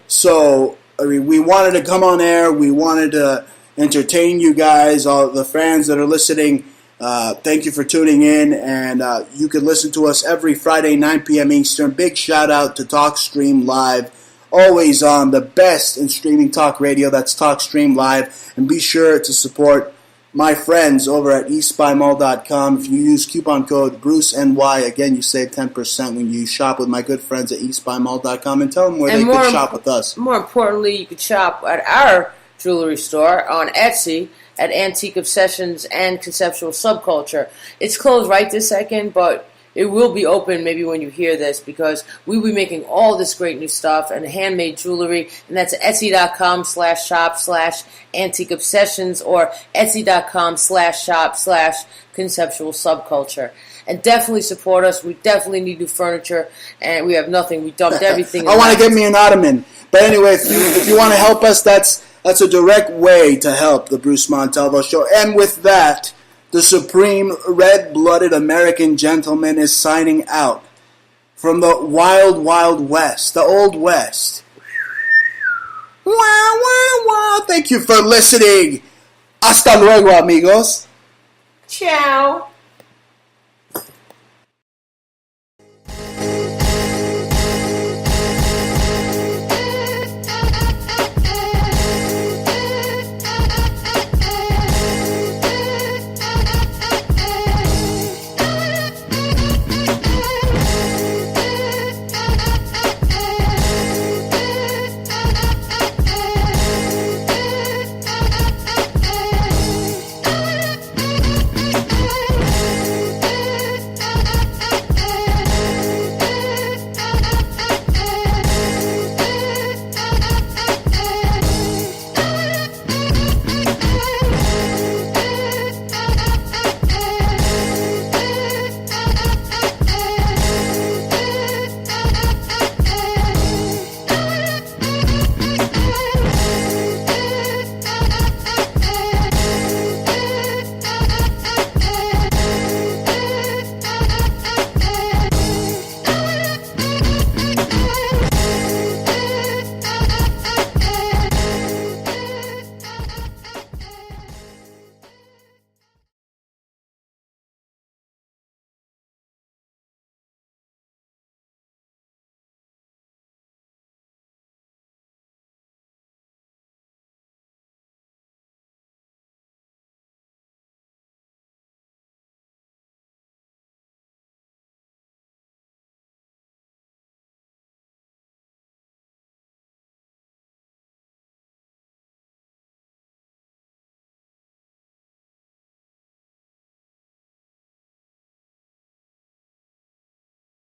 So, I mean, we wanted to come on air. We wanted to entertain you guys, all the fans that are listening. Thank you for tuning in. And you can listen to us every Friday, 9 p.m. Eastern. Big shout out to TalkStream Live. Always on the best in streaming talk radio. That's TalkStream Live. And be sure to support my friends over at eastbymall.com. If you use coupon code BruceNY, again, you save 10% when you shop with my good friends at eastbymall.com, and tell them where they can shop with us. More importantly, you can shop at our jewelry store on Etsy at Antique Obsessions and Conceptual Subculture. It's closed right this second, but it will be open maybe when you hear this, because we'll be making all this great new stuff and handmade jewelry, and that's etsy.com/shop/antique obsessions or etsy.com/shop/conceptual subculture. And definitely support us. We definitely need new furniture, and we have nothing. We dumped everything. I want to get me an ottoman. But anyway, if you want to help us, that's a direct way to help the Bruce Montalvo Show. And with that, the supreme red-blooded American gentleman is signing out from the wild, wild west, the old west. Wow, wow, wow. Thank you for listening. Hasta luego, amigos. Ciao.